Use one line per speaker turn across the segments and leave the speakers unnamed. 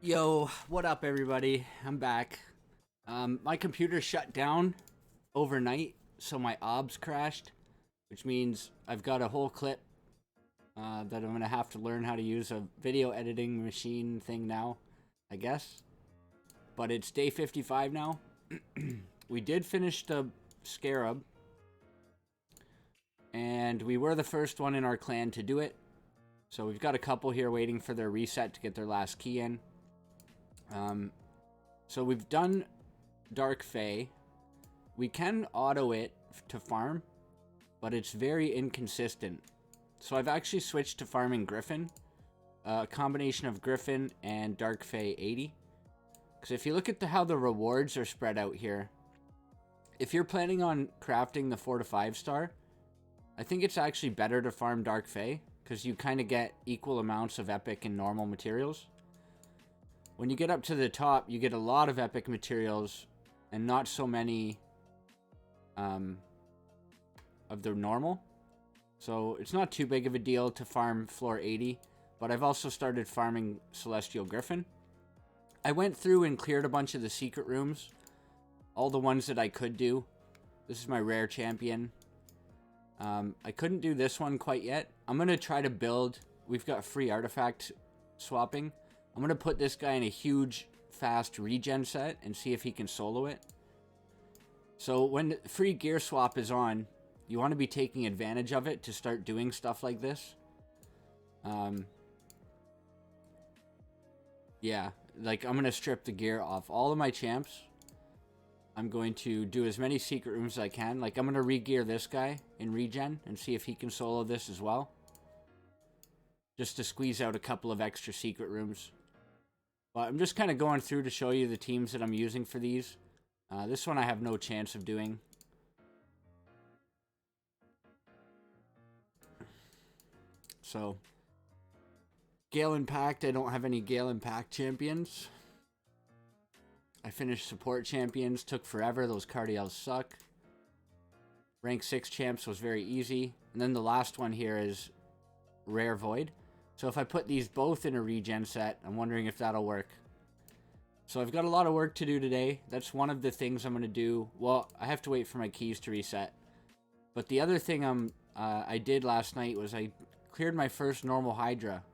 Yo, what up, everybody? I'm back. My computer shut down overnight, so my OBS crashed, which means I've got a whole clip that I'm gonna have to learn how to use a video editing machine thing now, I guess. But it's day 55 now. We did finish the Scarab, and we were the first one in our clan to do it. So we've got a couple here waiting for their reset to get their last key in. So we've done Dark Fae. We can auto it to farm, but it's very inconsistent. So I've actually switched to farming Griffin, a combination of Griffin and Dark Fae 80. Because if you look at how the rewards are spread out here, if you're planning on crafting the 4 to 5 star, I think it's actually better to farm Dark Fae, because you kind of get equal amounts of epic and normal materials. When you get up to the top, you get a lot of epic materials and not so many of the normal. So it's not too big of a deal to farm floor 80, but I've also started farming Celestial Griffin. I went through and cleared a bunch of the secret rooms, all the ones that I could do. This is my rare champion. I couldn't do this one quite yet. I'm going to try to build. We've got free artifact swapping. I'm going to put this guy in a huge, fast regen set and see if he can solo it. So when free gear swap is on, you want to be taking advantage of it to start doing stuff like this. Yeah, like I'm going to strip the gear off all of my champs. I'm going to do as many secret rooms as I can. Like I'm going to re-gear this guy in regen and see if he can solo this as well. Just to squeeze out a couple of extra secret rooms. But I'm just kind of going through to show you the teams that I'm using for these. This one I have no chance of doing. So, Gale Impact, I don't have any Gale Impact champions. I finished support champions, took forever, those cardials suck. Rank 6 champs was very easy. And then the last one here is Rare Void. So if I put these both in a regen set, I'm wondering if that'll work. So I've got a lot of work to do today. That's one of the things I'm going to do. Well, I have to wait for my keys to reset. But the other thing I did last night was I cleared my first normal Hydra.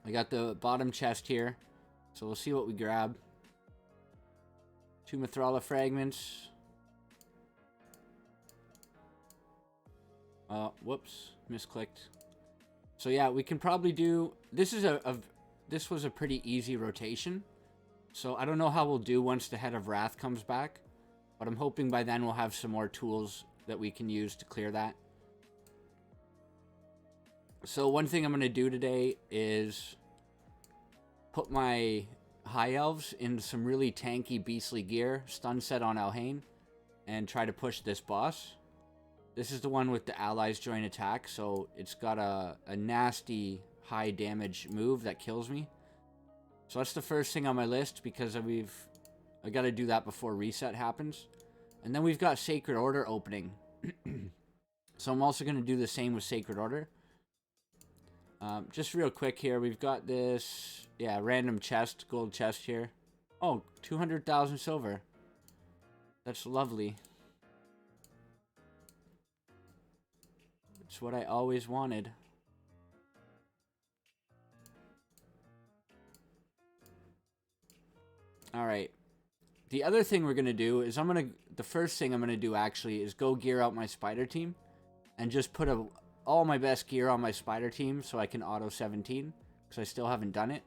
I got the bottom chest here. So we'll see what we grab. 2 Mithrala fragments. Whoops. Misclicked. So yeah, we can probably do... This is this was a pretty easy rotation. So I don't know how we'll do once the Head of Wrath comes back. But I'm hoping by then we'll have some more tools that we can use to clear that. So one thing I'm going to do today is put my High Elves in some really tanky beastly gear. Stun set on Alhain. And try to push this boss. This is the one with the allies join attack, so it's got a nasty high damage move that kills me. So that's the first thing on my list because I got to do that before reset happens. And then we've got Sacred Order opening. So I'm also going to do the same with Sacred Order. Just real quick here, we've got this, random chest, gold chest here. Oh, 200,000 silver. That's lovely. It's what I always wanted. Alright. The other thing we're going to do is the first thing I'm going to do actually is go gear out my spider team. And just put all my best gear on my spider team so I can auto 17. Because I still haven't done it.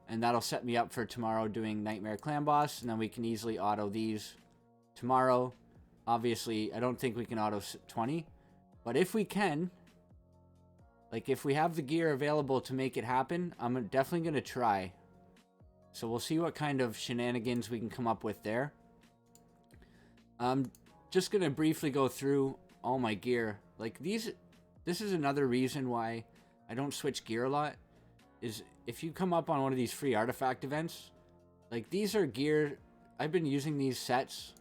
And that'll set me up for tomorrow doing Nightmare Clan Boss. And then we can easily auto these tomorrow. Obviously, I don't think we can auto 20. But if we can, like if we have the gear available to make it happen, I'm definitely going to try. So we'll see what kind of shenanigans we can come up with there. I'm just going to briefly go through all my gear. Like this is another reason why I don't switch gear a lot. Is if you come up on one of these free artifact events, like these are gear, I've been using these sets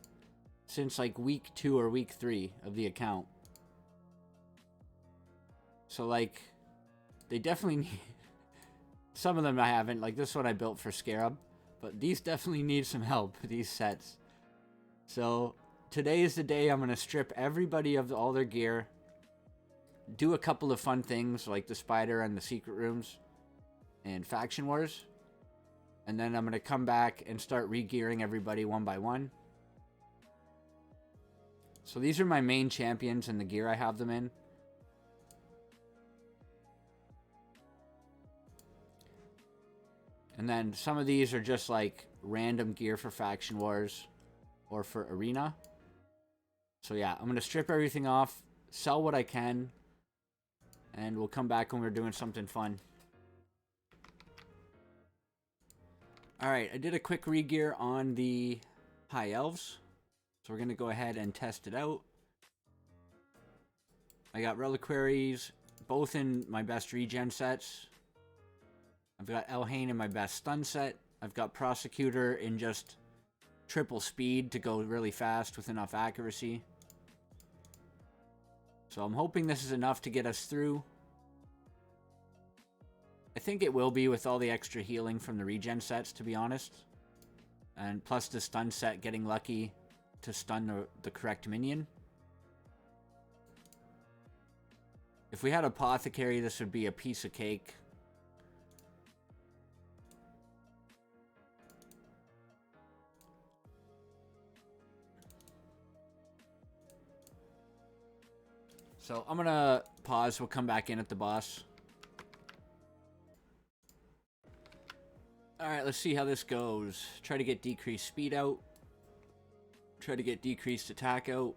since like week 2 or week 3 of the account. So, like, they definitely need... Some of them I haven't. Like this one I built for Scarab. But these definitely need some help, these sets. So today is the day I'm going to strip everybody of all their gear. Do a couple of fun things like the spider and the secret rooms and faction wars. And then I'm going to come back and start re-gearing everybody one by one. So these are my main champions and the gear I have them in. And then some of these are just like random gear for faction wars or for arena. So yeah, I'm going to strip everything off, sell what I can, and we'll come back when we're doing something fun. Alright, I did a quick re-gear on the High Elves. So we're going to go ahead and test it out. I got Reliquaries, both in my best regen sets. I've got Elhain in my best stun set. I've got Prosecutor in just triple speed to go really fast with enough accuracy. So I'm hoping this is enough to get us through. I think it will be with all the extra healing from the regen sets, to be honest. And plus the stun set, getting lucky to stun the correct minion. If we had Apothecary, this would be a piece of cake. So I'm gonna pause, we'll come back in at the boss. Alright, let's see how this goes. Try to get decreased speed out. Try to get decreased attack out.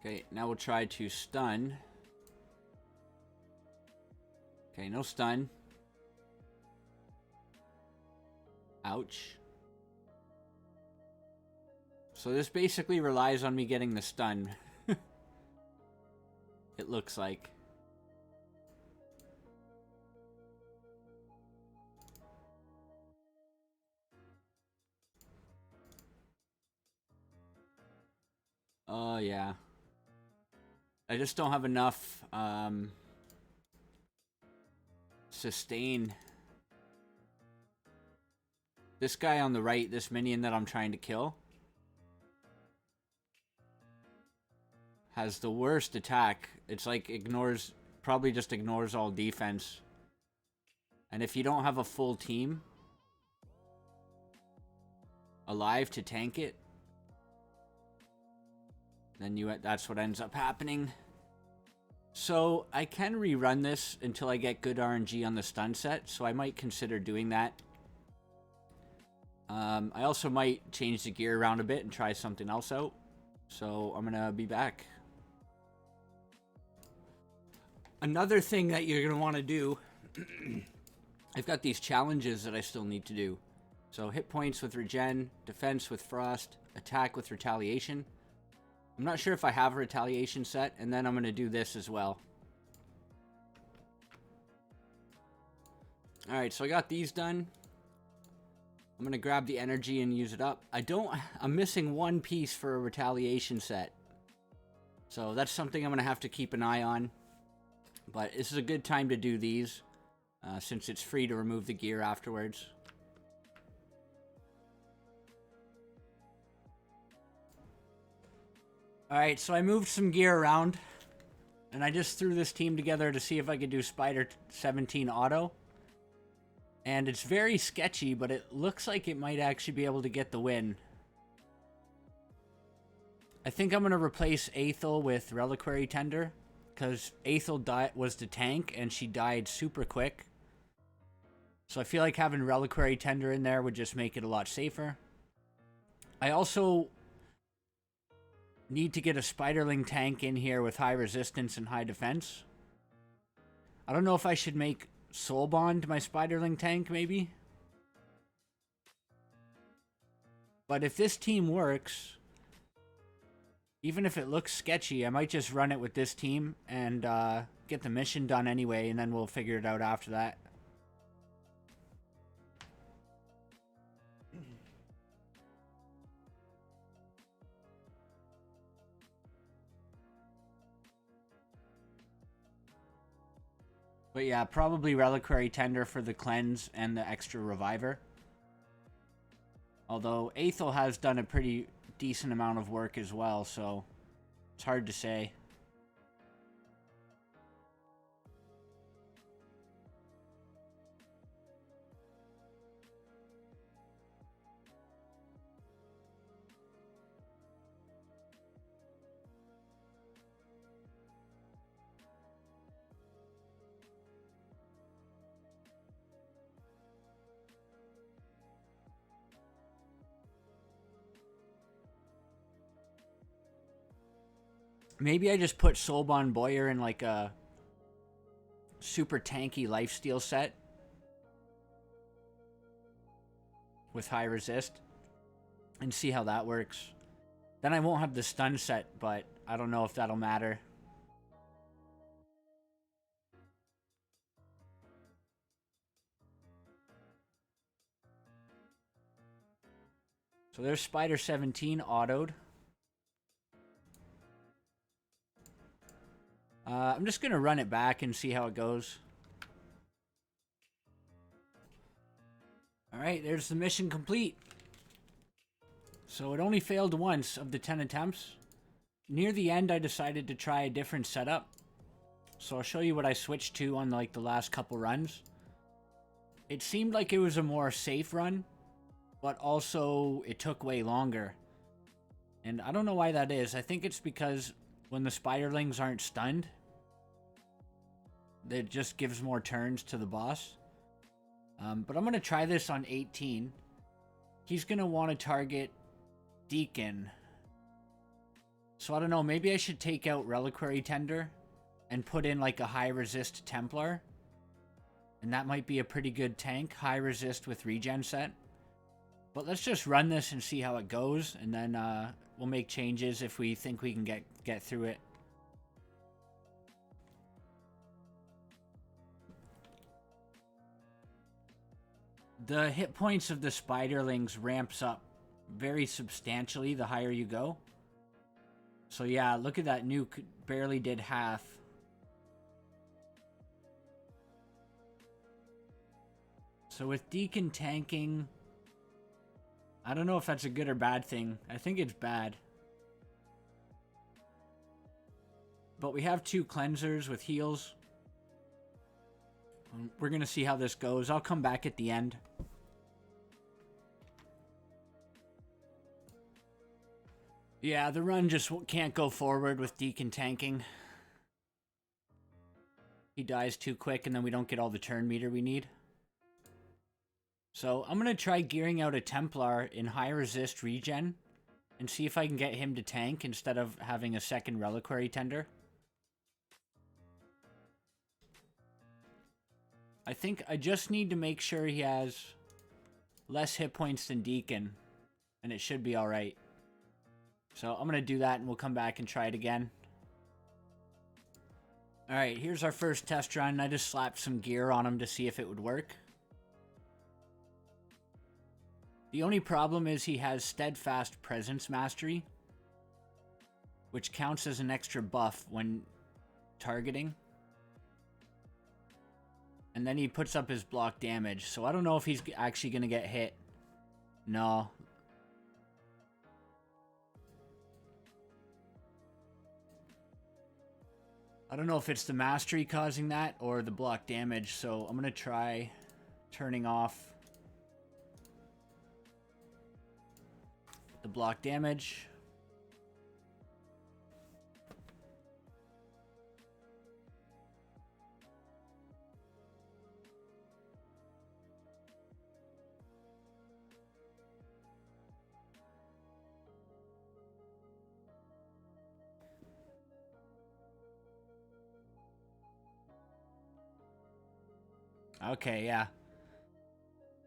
Okay, now we'll try to stun. Okay, no stun. Ouch. So this basically relies on me getting the stun. It looks like. Oh, yeah. I just don't have enough sustain. This guy on the right, this minion that I'm trying to kill, has the worst attack. It's like probably just ignores all defense. And if you don't have a full team alive to tank it, then that's what ends up happening. So I can rerun this until I get good RNG on the stun set, so I might consider doing that. I also might change the gear around a bit and try something else out. So I'm gonna be back. Another thing that you're gonna want to do, I've got these challenges that I still need to do. So hit points with regen, defense with frost, attack with retaliation. I'm not sure if I have a retaliation set, and then I'm going to do this as well. Alright, so I got these done. I'm going to grab the energy and use it up. I'm missing one piece for a retaliation set. So that's something I'm going to have to keep an eye on. But this is a good time to do these, since it's free to remove the gear afterwards. Alright, so I moved some gear around, and I just threw this team together to see if I could do Spider 17 auto. And it's very sketchy, but it looks like it might actually be able to get the win. I think I'm going to replace Aethel with Reliquary Tender, because Aethel was the tank, and she died super quick. So I feel like having Reliquary Tender in there would just make it a lot safer. I also need to get a Spiderling tank in here with high resistance and high defense. I don't know if I should make Soul Bond my Spiderling tank, maybe. But if this team works, even if it looks sketchy, I might just run it with this team and get the mission done anyway, and then we'll figure it out after that. But yeah, probably Reliquary Tender for the cleanse and the extra reviver. Although Aethel has done a pretty decent amount of work as well, so it's hard to say. Maybe I just put Soulbond Boyer in like a super tanky lifesteal set with high resist and see how that works. Then I won't have the stun set, but I don't know if that'll matter. So there's Spider 17 autoed. I'm just going to run it back and see how it goes. Alright, there's the mission complete. So it only failed once of the 10 attempts. Near the end, I decided to try a different setup. So I'll show you what I switched to on like the last couple runs. It seemed like it was a more safe run, but also it took way longer. And I don't know why that is. I think it's because when the spiderlings aren't stunned, it just gives more turns to the boss. But I'm going to try this on 18. He's going to want to target Deacon. So I don't know, maybe I should take out Reliquary Tender and put in like a high resist Templar. And that might be a pretty good tank, high resist with regen set. But let's just run this and see how it goes, and then we'll make changes if we think we can get through it. The hit points of the spiderlings ramps up very substantially the higher you go. So yeah, look at that nuke, barely did half. So with Deacon tanking, I don't know if that's a good or bad thing. I think it's bad. But we have 2 cleansers with heals. We're going to see how this goes. I'll come back at the end. Yeah, the run just can't go forward with Deacon tanking. He dies too quick and then we don't get all the turn meter we need. So I'm going to try gearing out a Templar in high resist regen and see if I can get him to tank instead of having a second Reliquary Tender. I think I just need to make sure he has less hit points than Deacon, and it should be alright. So I'm going to do that and we'll come back and try it again. Alright, here's our first test run. I just slapped some gear on him to see if it would work. The only problem is he has Steadfast Presence Mastery, which counts as an extra buff when targeting. And then he puts up his block damage, so I don't know if he's actually going to get hit. No. I don't know if it's the mastery causing that or the block damage, so I'm going to try turning off the block damage. Okay, yeah.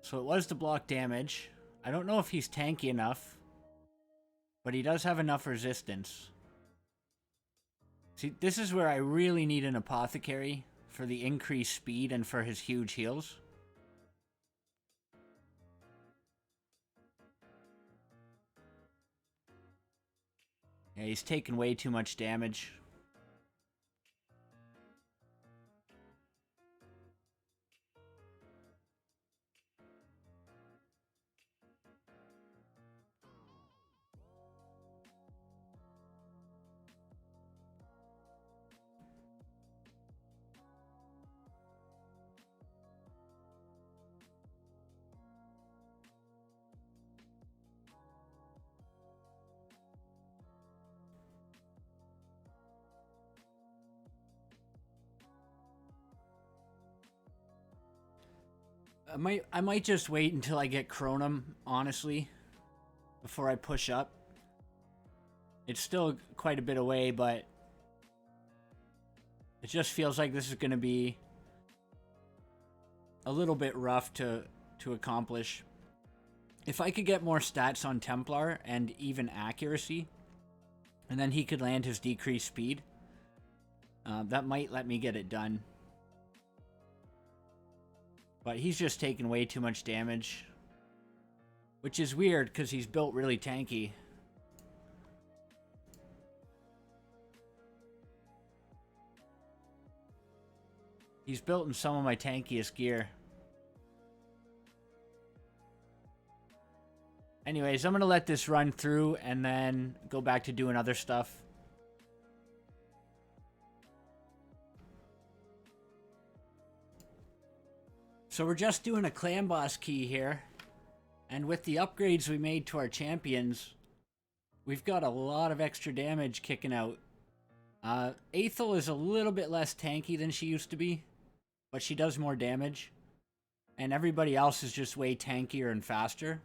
So it was the block damage. I don't know if he's tanky enough, but he does have enough resistance. See, this is where I really need an apothecary for the increased speed and for his huge heals. Yeah, he's taking way too much damage. I might just wait until I get Chronum, honestly, before I push up. It's still quite a bit away, but it just feels like this is going to be a little bit rough to accomplish. If I could get more stats on Templar and even accuracy, and then he could land his decreased speed, that might let me get it done. But he's just taking way too much damage, which is weird because he's built really tanky. He's built in some of my tankiest gear. Anyways, I'm going to let this run through and then go back to doing other stuff. So we're just doing a clan boss key here. And with the upgrades we made to our champions, we've got a lot of extra damage kicking out. Aethel is a little bit less tanky than she used to be, but she does more damage. And everybody else is just way tankier and faster.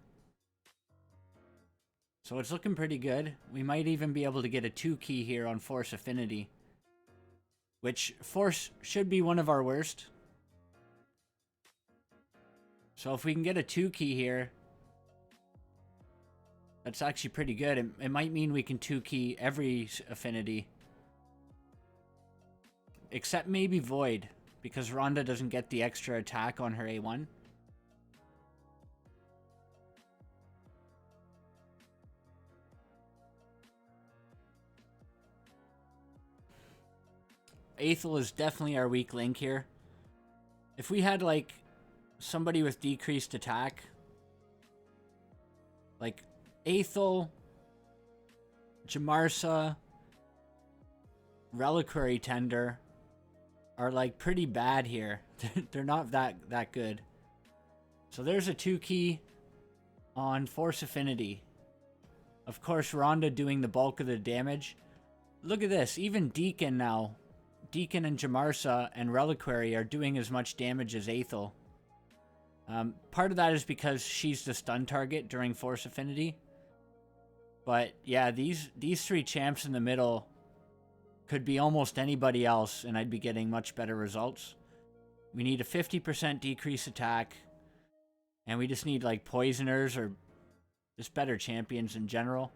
So it's looking pretty good. We might even be able to get a 2 key here on Force Affinity, which Force should be one of our worst. So if we can get a 2 key here, that's actually pretty good. It might mean we can 2 key every affinity. Except maybe Void, because Rhonda doesn't get the extra attack on her A1. Aethel is definitely our weak link here. If we had, like, somebody with decreased attack, like Aethel, Jamarsa, Reliquary Tender are like pretty bad here. They're not that good. So there's a 2 key on Force Affinity. Of course, Rhonda doing the bulk of the damage. Look at this, even Deacon now. Deacon and Jamarsa and Reliquary are doing as much damage as Aethel. Part of that is because she's the stun target during Force Affinity. But yeah, these 3 champs in the middle could be almost anybody else, and I'd be getting much better results. We need a 50% decrease attack, and we just need like poisoners or just better champions in general.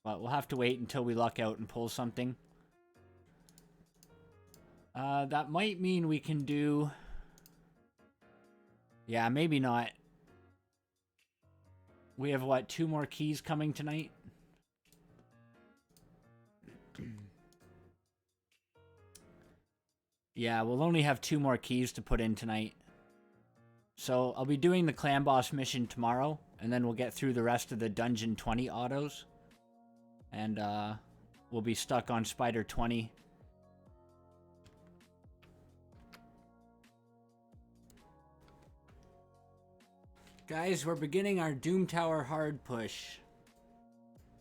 But we'll have to wait until we luck out and pull something. That might mean we can do... Yeah, maybe not. We have, what, 2 more keys coming tonight? Yeah, we'll only have 2 more keys to put in tonight. So I'll be doing the clan boss mission tomorrow, and then we'll get through the rest of the Dungeon 20 autos. And we'll be stuck on Spider 20. Guys, we're beginning our Doom Tower hard push.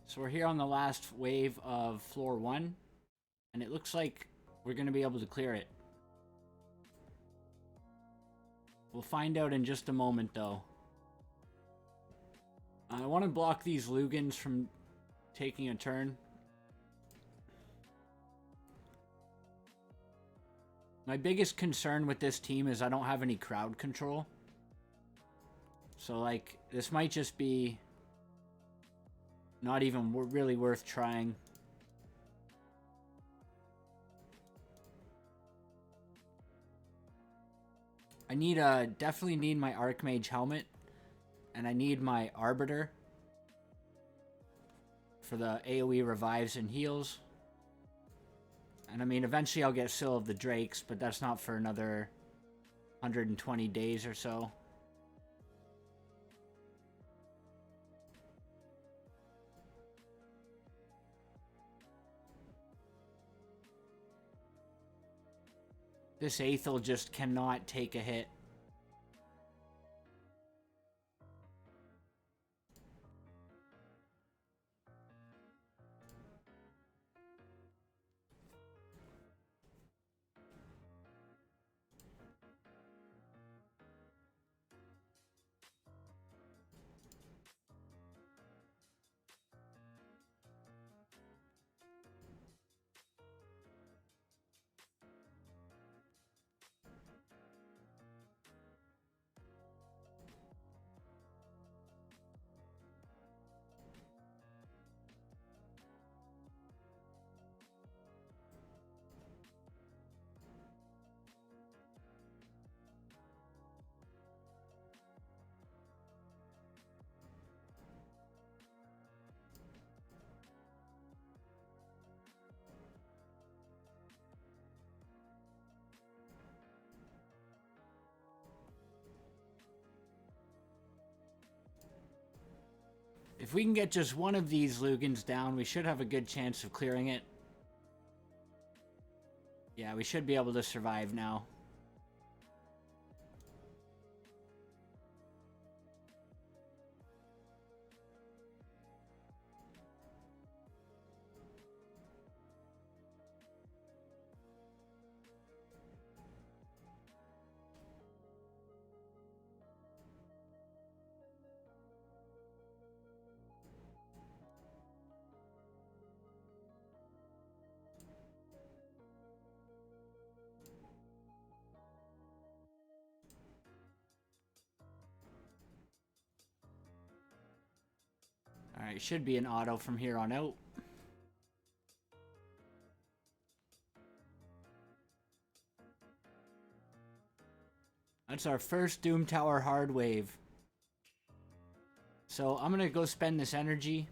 So we're here on the last wave of floor 1, and it looks like we're going to be able to clear it. We'll find out in just a moment, though. I want to block these Lugans from taking a turn. My biggest concern with this team is I don't have any crowd control. So, like, this might just be not even really worth trying. I need definitely need my Archmage helmet, and I need my Arbiter for the AoE revives and heals. And I mean, eventually I'll get Seal of the Drakes, but that's not for another 120 days or so. This Aethel just cannot take a hit. If we can get just one of these Lugans down, we should have a good chance of clearing it. Yeah, we should be able to survive now. Alright, should be an auto from here on out. That's our first Doom Tower hard wave. So I'm gonna go spend this energy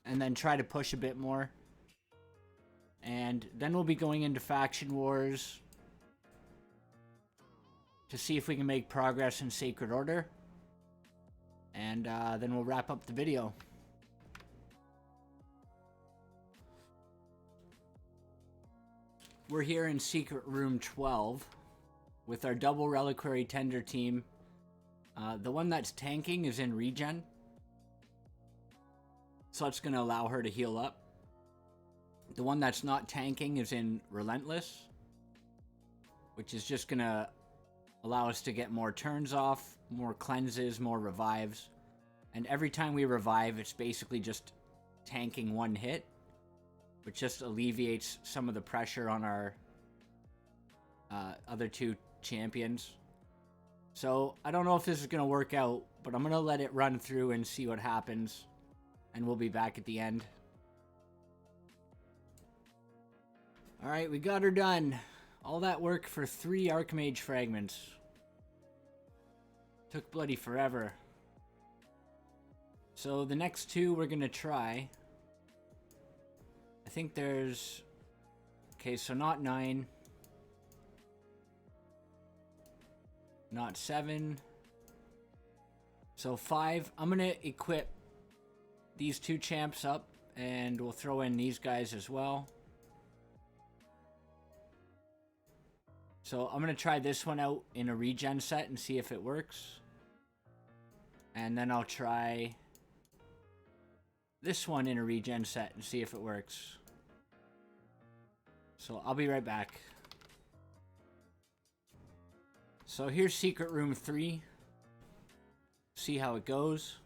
and then try to push a bit more. And then we'll be going into faction wars to see if we can make progress in Sacred Order. And then we'll wrap up the video. We're here in Secret Room 12 with our double Reliquary Tender team. The one that's tanking is in regen, so it's going to allow her to heal up. The one that's not tanking is in Relentless, which is just going to allow us to get more turns off, more cleanses, more revives. And every time we revive, it's basically just tanking one hit, which just alleviates some of the pressure on our other two champions. So I don't know if this is going to work out, but I'm going to let it run through and see what happens. And we'll be back at the end. Alright, we got her done. All that work for 3 Archmage fragments. Took bloody forever. So the next 2 we're going to try. I think there's... Okay, so not 9. Not 7. So 5. I'm going to equip these 2 champs up. And we'll throw in these guys as well. So I'm going to try this one out in a regen set and see if it works. And then I'll try this one in a regen set and see if it works. So I'll be right back. So here's Secret Room 3. See how it goes.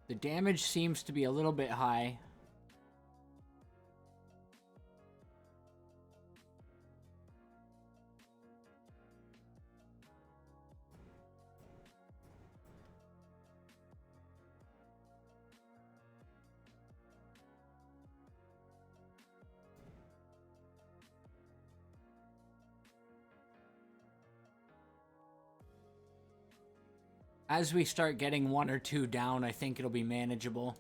The damage seems to be a little bit high. As we start getting 1 or 2 down, I think it'll be manageable.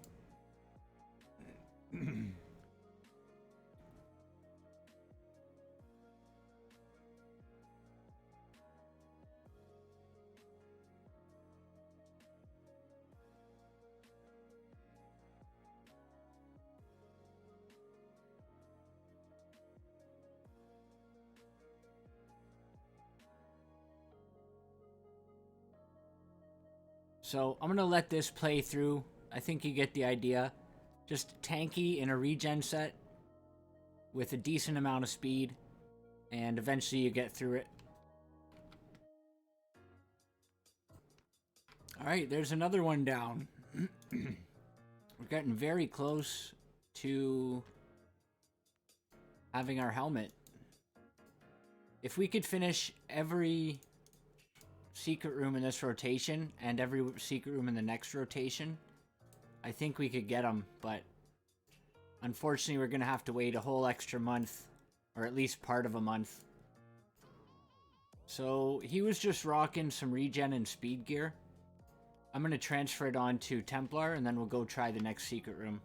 So I'm going to let this play through. I think you get the idea. Just tanky in a regen set with a decent amount of speed. And eventually you get through it. Alright, there's another one down. We're getting very close to having our helmet. If we could finish every secret room in this rotation and every secret room in the next rotation, I think we could get them, but unfortunately we're gonna have to wait a whole extra month, or at least part of a month. So he was just rocking some regen and speed gear. I'm gonna transfer it on to Templar and then we'll go try the next secret room.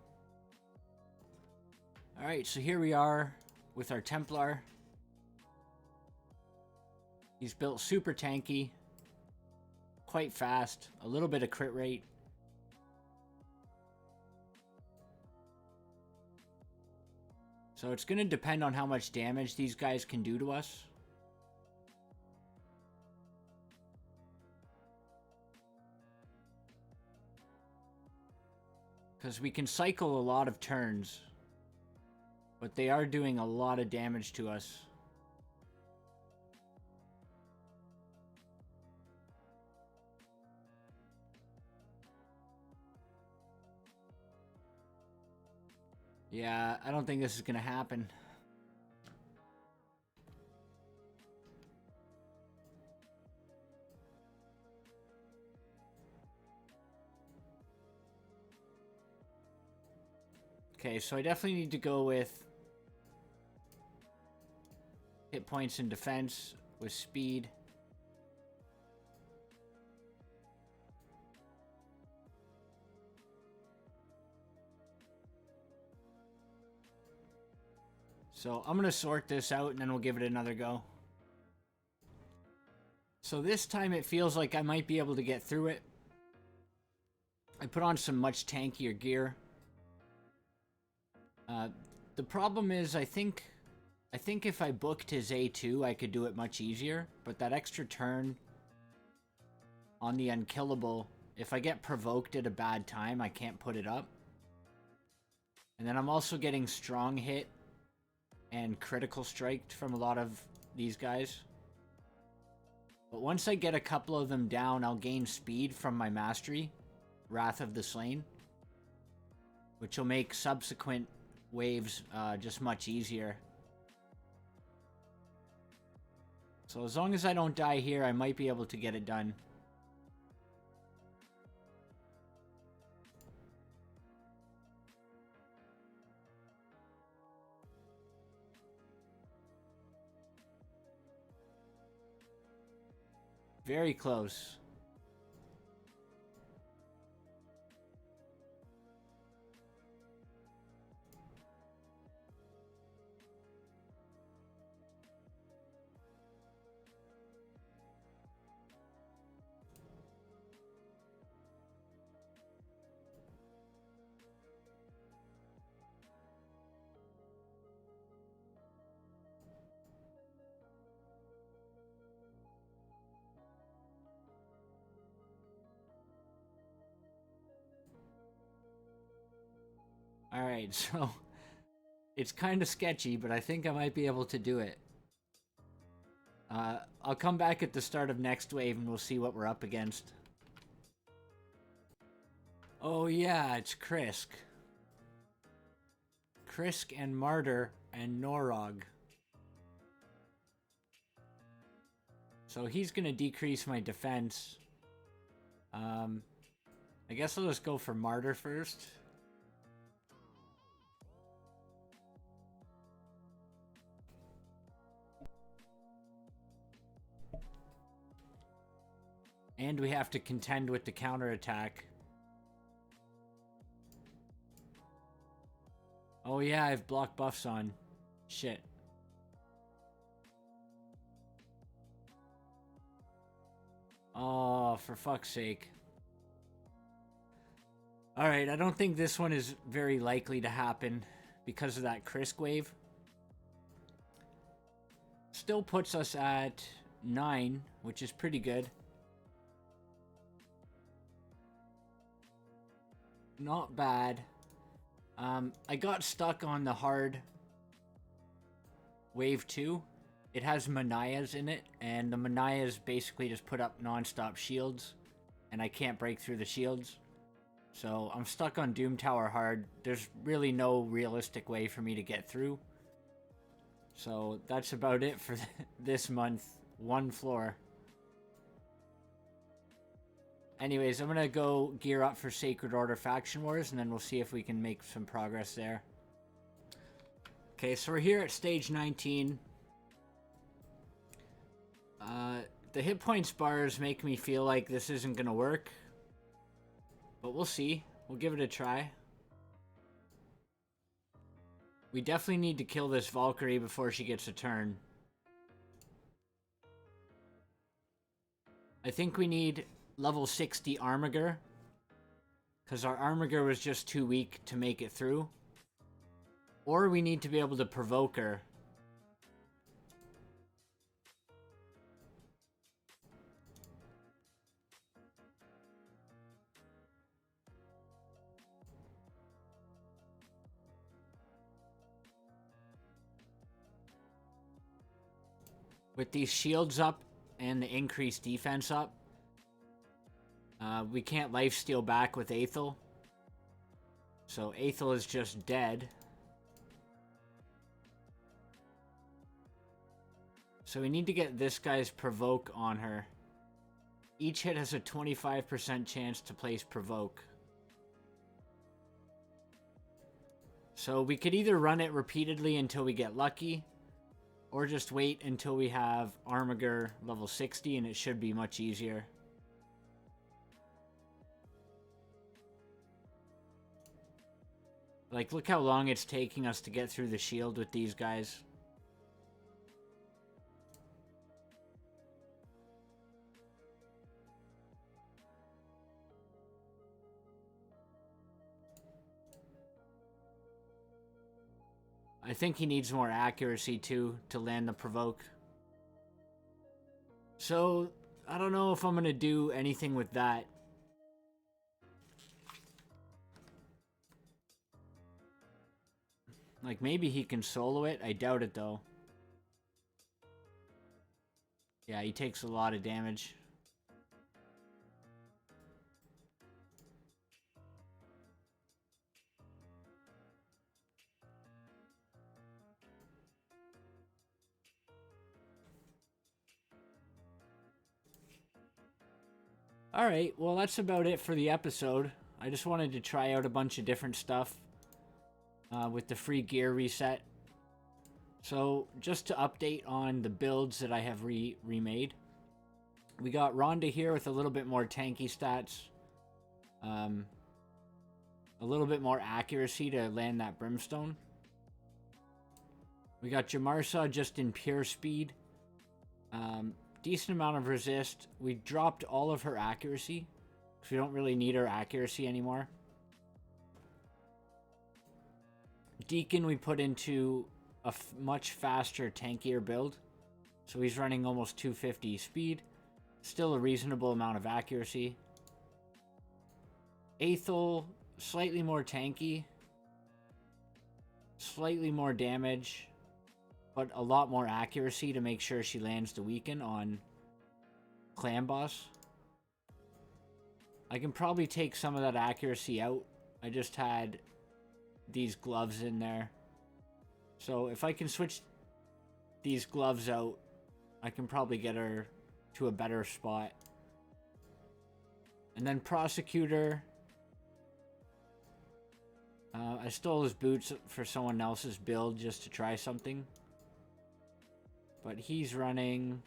Alright, so here we are with our Templar. He's built super tanky, quite fast, a little bit of crit rate. So it's going to depend on how much damage these guys can do to us. Because we can cycle a lot of turns, but they are doing a lot of damage to us. Yeah, I don't think this is going to happen. Okay, so I definitely need to go with hit points and defense with speed. So I'm going to sort this out and then we'll give it another go. So this time it feels like I might be able to get through it. I put on some much tankier gear. The problem is I think if I booked his A2 I could do it much easier, but that extra turn on the unkillable, if I get provoked at a bad time I can't put it up. And then I'm also getting strong hit and critical striked from a lot of these guys. But once I get a couple of them down, I'll gain speed from my mastery, Wrath of the Slain, which will make subsequent waves just much easier. So as long as I don't die here, I might be able to get it done. Very close. Alright, so it's kind of sketchy, but I think I might be able to do it. I'll come back at the start of next wave and we'll see what we're up against. Oh yeah, it's Krisk. Krisk and Martyr and Norog. So he's gonna decrease my defense. I guess I'll just go for Martyr first. And we have to contend with the counterattack. Oh yeah, I have block buffs on. Shit. Oh, for fuck's sake. Alright, I don't think this one is very likely to happen because of that Krisk wave. Still puts us at 9, which is pretty good. Not bad. I got stuck on the hard wave 2. It has Manias in it, and the Manias basically just put up non-stop shields, and I can't break through the shields. So I'm stuck on Doom Tower hard. There's really no realistic way for me to get through. So that's about it for this month. One floor. Anyways, I'm gonna go gear up for Sacred Order Faction Wars, and then we'll see if we can make some progress there. Okay, so we're here at stage 19. The hit points bars make me feel like this isn't gonna work. But we'll see. We'll give it a try. We definitely need to kill this Valkyrie before she gets a turn. I think we need level 60 Armiger, because our Armiger was just too weak to make it through. Or we need to be able to provoke her. With these shields up and the increased defense up, we can't lifesteal back with Aethel. So Aethel is just dead. So we need to get this guy's provoke on her. Each hit has a 25% chance to place provoke. So we could either run it repeatedly until we get lucky, or just wait until we have Armiger level 60 and it should be much easier. Like, look how long it's taking us to get through the shield with these guys. I think he needs more accuracy too to land the provoke. So, I don't know if I'm going to do anything with that. Like, maybe he can solo it. I doubt it though. Yeah, he takes a lot of damage. Alright, well that's about it for the episode. I just wanted to try out a bunch of different stuff with the free gear reset. So, just to update on the builds that I have remade. We got Rhonda here with a little bit more tanky stats. A little bit more accuracy to land that brimstone. We got Jamarsa just in pure speed. Decent amount of resist. We dropped all of her accuracy, because we don't really need her accuracy anymore. Deacon we put into a much faster, tankier build. So he's running almost 250 speed. Still a reasonable amount of accuracy. Aethel, slightly more tanky. Slightly more damage. But a lot more accuracy to make sure she lands the weaken on Clan Boss. I can probably take some of that accuracy out. I just had these gloves in there. So if I can switch these gloves out, I can probably get her to a better spot. And then Prosecutor. I stole his boots for someone else's build just to try something. But he's running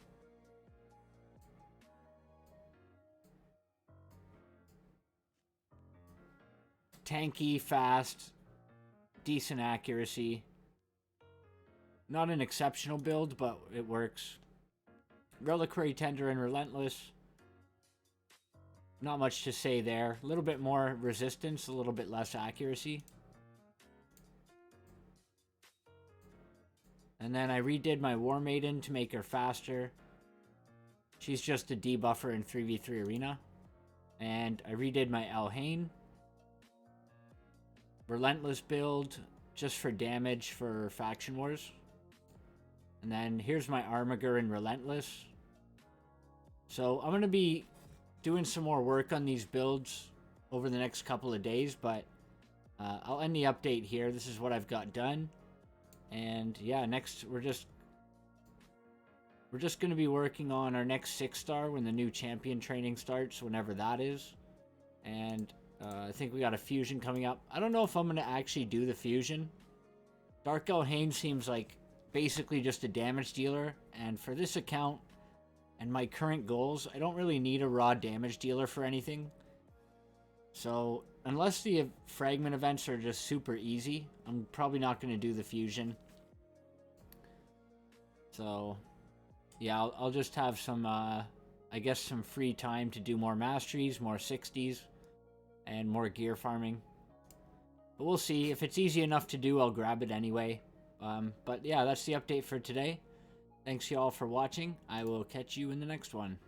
tanky, fast, decent accuracy. Not an exceptional build, but it works. Reliquary, Tender, and Relentless. Not much to say there. A little bit more resistance, a little bit less accuracy. And then I redid my War Maiden to make her faster. She's just a debuffer in 3v3 Arena. And I redid my Elhain. Relentless build, just for damage for Faction Wars. And then here's my Armiger in Relentless. So I'm going to be doing some more work on these builds over the next couple of days. But I'll end the update here. This is what I've got done. And yeah, next we're just going to be working on our next 6-star when the new champion training starts, whenever that is. And I think we got a fusion coming up. I don't know if I'm going to actually do the fusion. Dark Elhain seems like basically just a damage dealer, and for this account and my current goals, I don't really need a raw damage dealer for anything. So unless the fragment events are just super easy, I'm probably not going to do the fusion. So yeah, I'll just have some I guess, some free time to do more masteries, more 60s, and more gear farming. But we'll see. If it's easy enough to do, I'll grab it anyway. But yeah, that's the update for today. Thanks y'all for watching. I will catch you in the next one.